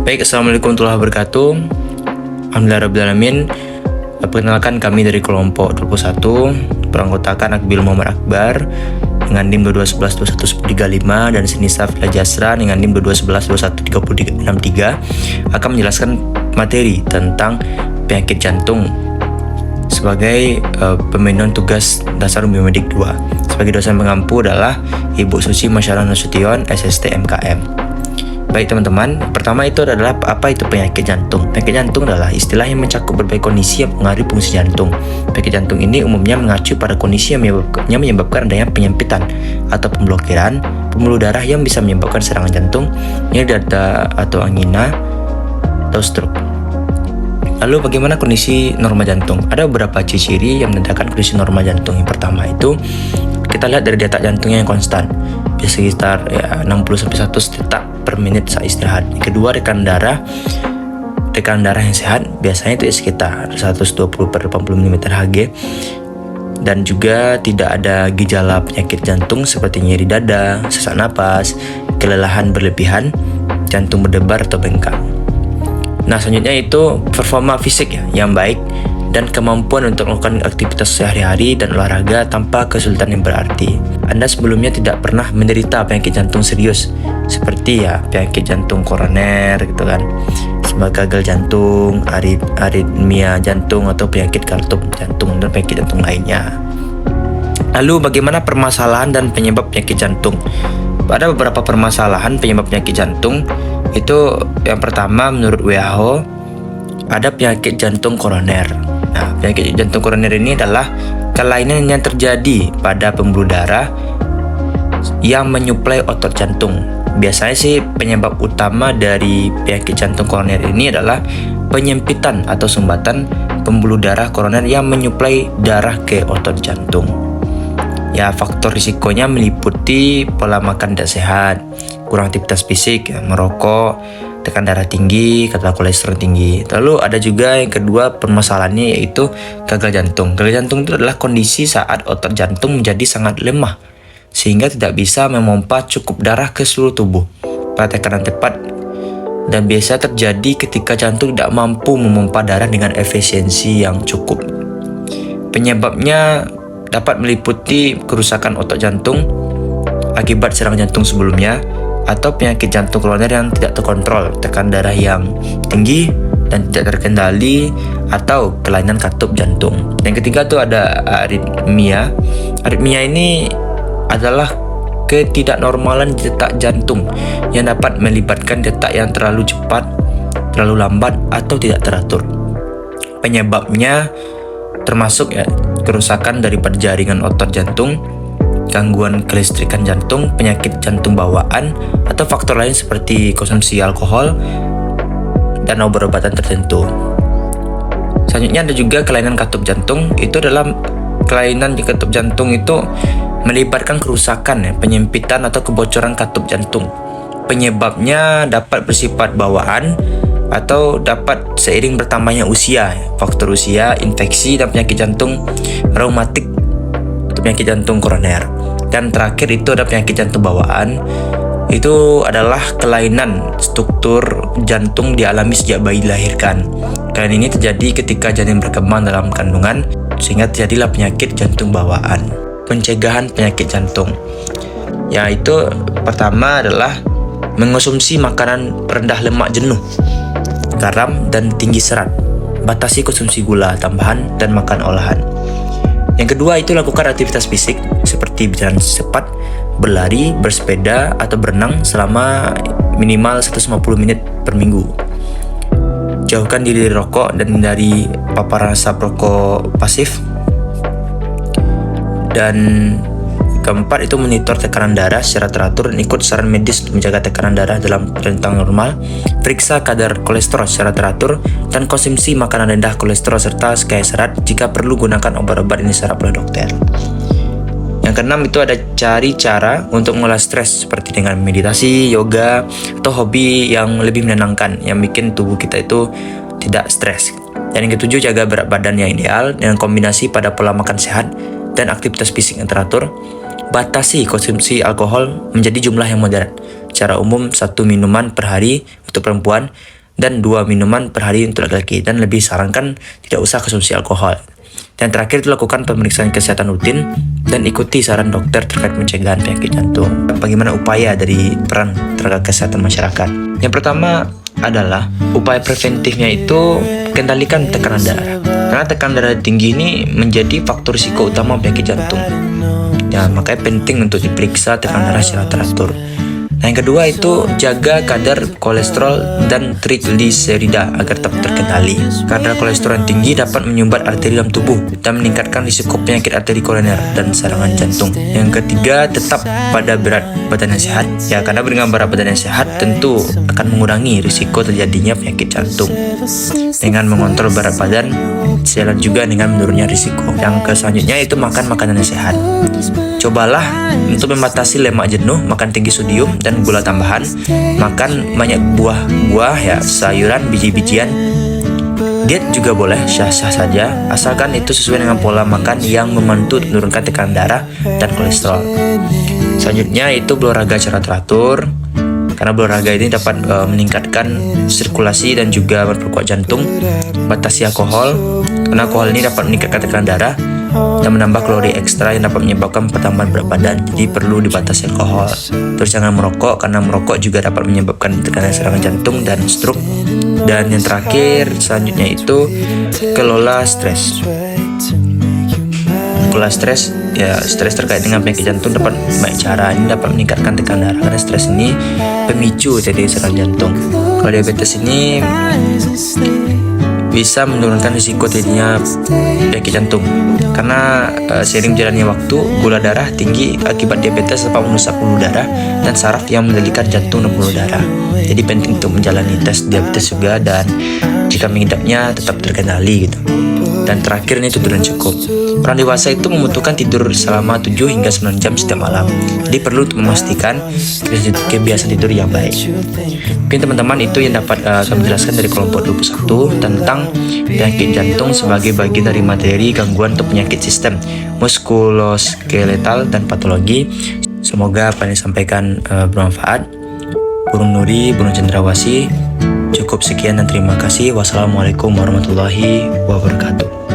Baik, Assalamualaikum warahmatullahi wabarakatuh. Alhamdulillahirrahmanirrahim. Perkenalkan, kami dari kelompok 21 beranggotakan Akbil Muhammad Akbar dengan NIM 22112135 dan Sinisa Fila Jasra dengan NIM 2211213063 akan menjelaskan materi tentang penyakit jantung sebagai pemenuhan tugas dasar biomedik 2. Sebagai dosen pengampu adalah Ibu Suci Masyarah Nasution, SST MKM. Baik teman-teman, pertama itu adalah apa itu penyakit jantung. Penyakit jantung adalah istilah yang mencakup berbagai kondisi yang mempengaruhi fungsi jantung. Penyakit jantung ini umumnya mengacu pada kondisi yang menyebabkan adanya penyempitan atau pemblokiran pembuluh darah yang bisa menyebabkan serangan jantung, nyeri dada atau angina atau stroke. Lalu bagaimana kondisi norma jantung? Ada beberapa ciri-ciri yang menandakan kondisi norma jantung. Yang pertama itu kita lihat dari detak jantungnya yang konstan, biasa sekitar 60-100 detak per menit saat istirahat. Yang kedua, tekanan darah yang sehat biasanya itu sekitar 120 per 80 mm Hg, dan juga tidak ada gejala penyakit jantung seperti nyeri dada, sesak napas, kelelahan berlebihan, jantung berdebar atau bengkak. Nah, selanjutnya itu performa fisik yang baik dan kemampuan untuk melakukan aktivitas sehari-hari dan olahraga tanpa kesulitan yang berarti. Anda sebelumnya tidak pernah menderita penyakit jantung serius seperti penyakit jantung koroner gitu kan, sebagai gagal jantung, aritmia jantung atau penyakit katup jantung dan penyakit jantung lainnya. Lalu bagaimana permasalahan dan penyebab penyakit jantung? Ada beberapa permasalahan penyebab penyakit jantung. Itu yang pertama, menurut WHO ada penyakit jantung koroner. Nah, penyakit jantung koroner ini adalah kelainan yang terjadi pada pembuluh darah yang menyuplai otot jantung. Biasanya sih penyebab utama dari penyakit jantung koroner ini adalah penyempitan atau sumbatan pembuluh darah koroner yang menyuplai darah ke otot jantung. Ya, faktor risikonya meliputi pola makan tidak sehat, kurang aktivitas fisik, merokok, tekanan darah tinggi, kadar kolesterol tinggi. Lalu ada juga yang kedua permasalahannya, yaitu gagal jantung. Gagal jantung itu adalah kondisi saat otot jantung menjadi sangat lemah sehingga tidak bisa memompa cukup darah ke seluruh tubuh pada tekanan tepat, dan biasa terjadi ketika jantung tidak mampu memompa darah dengan efisiensi yang cukup. Penyebabnya dapat meliputi kerusakan otot jantung akibat serangan jantung sebelumnya, atau penyakit jantung koroner yang tidak terkontrol, tekanan darah yang tinggi dan tidak terkendali, atau kelainan katup jantung. Yang ketiga tuh ada aritmia. Aritmia ini adalah ketidaknormalan detak jantung yang dapat melibatkan detak yang terlalu cepat, terlalu lambat, atau tidak teratur. Penyebabnya termasuk kerusakan daripada jaringan otot jantung, gangguan kelistrikan jantung, penyakit jantung bawaan, atau faktor lain seperti konsumsi alkohol dan obat-obatan tertentu. Selanjutnya ada juga kelainan katup jantung. Itu adalah kelainan di katup jantung itu melibatkan kerusakan, penyempitan atau kebocoran katup jantung. Penyebabnya dapat bersifat bawaan atau dapat seiring bertambahnya usia, faktor usia, infeksi, dan penyakit jantung reumatik atau penyakit jantung koroner. Dan terakhir itu ada penyakit jantung bawaan. Itu adalah kelainan struktur jantung dialami sejak bayi dilahirkan. Kelainan ini terjadi ketika janin berkembang dalam kandungan, sehingga terjadilah penyakit jantung bawaan. Pencegahan penyakit jantung, yaitu pertama adalah mengonsumsi makanan rendah lemak jenuh, garam, dan tinggi serat. Batasi konsumsi gula tambahan dan makan olahan. Yang kedua itu lakukan aktivitas fisik seperti berjalan cepat, berlari, bersepeda, atau berenang selama minimal 150 menit per minggu. Jauhkan diri dari rokok dan hindari paparan asap rokok pasif. Dan keempat itu monitor tekanan darah secara teratur dan ikut saran medis untuk menjaga tekanan darah dalam rentang normal. Periksa kadar kolesterol secara teratur dan konsumsi makanan rendah kolesterol serta kaya serat. Jika perlu, gunakan obat-obat ini secara oleh dokter. Yang keenam itu ada cari cara untuk mengolah stres seperti dengan meditasi, yoga, atau hobi yang lebih menenangkan yang bikin tubuh kita itu tidak stres. Dan yang ketujuh, jaga berat badan yang ideal dengan kombinasi pada pola makan sehat dan aktivitas fisik yang teratur. Batasi konsumsi alkohol menjadi jumlah yang moderat. secara umum 1 minuman per hari untuk perempuan dan 2 minuman per hari untuk laki-laki, dan lebih sarankan tidak usah konsumsi alkohol. Dan terakhir itu lakukan pemeriksaan kesehatan rutin dan ikuti saran dokter terkait pencegahan penyakit jantung. Bagaimana upaya dari peran tenaga kesehatan masyarakat? Yang pertama adalah upaya preventifnya itu kendalikan tekanan darah. Karena tekanan darah tinggi ini menjadi faktor risiko utama penyakit jantung. Ya, makanya penting untuk diperiksa tekanan darah secara teratur. Nah, yang kedua itu jaga kadar kolesterol dan trigliserida agar tetap terkendali. Kadar kolesterol yang tinggi dapat menyumbat arteri dalam tubuh dan meningkatkan risiko penyakit arteri koroner dan serangan jantung. Yang ketiga, tetap pada berat badan yang sehat. Ya, karena dengan berat badan yang sehat tentu akan mengurangi risiko terjadinya penyakit jantung. Dengan mengontrol berat badan, sejalan juga dengan menurunnya risiko. Yang selanjutnya itu makan makanan yang sehat. Cobalah untuk membatasi lemak jenuh, makan tinggi sodium dan gula tambahan, makan banyak buah-buah ya, sayuran, biji-bijian. Diet juga boleh, sah-sah saja, asalkan itu sesuai dengan pola makan yang membantu menurunkan tekanan darah dan kolesterol. Selanjutnya itu berolahraga secara teratur, karena berolahraga ini dapat meningkatkan sirkulasi dan juga memperkuat jantung. Batasi alkohol, karena alkohol ini dapat meningkatkan tekanan darah dan menambah kalori ekstra yang dapat menyebabkan pertambahan berat badan, jadi perlu dibatasi alkohol. Terus jangan merokok, karena merokok juga dapat menyebabkan tekanan serangan jantung dan stroke. Dan yang terakhir selanjutnya itu kelola stres. Kelola stres, ya stres terkait dengan penyakit jantung dapat banyak cara. Ini dapat meningkatkan tekanan darah, karena stres ini pemicu terjadi serangan jantung. Kalau diabetes ini bisa menurunkan risiko terjadinya penyakit jantung, karena seiring berjalannya waktu gula darah tinggi akibat diabetes dapat merusak pembuluh darah dan saraf yang mengendalikan jantung dan pembuluh darah. Jadi penting untuk menjalani tes diabetes juga, dan jika mengidapnya tetap terkendali gitu. Dan terakhir ini tidur yang cukup. Orang dewasa itu membutuhkan tidur selama 7 hingga 9 jam setiap malam. Jadi perlu untuk memastikan kebiasaan tidur yang baik. Mungkin teman-teman itu yang dapat kami jelaskan dari kelompok 21 tentang penyakit jantung sebagai bagian dari materi gangguan untuk penyakit sistem muskuloskeletal dan patologi. Semoga apa yang disampaikan bermanfaat. Burung Nuri, Burung Cendrawasih. Cukup sekian dan terima kasih. Wassalamualaikum warahmatullahi wabarakatuh.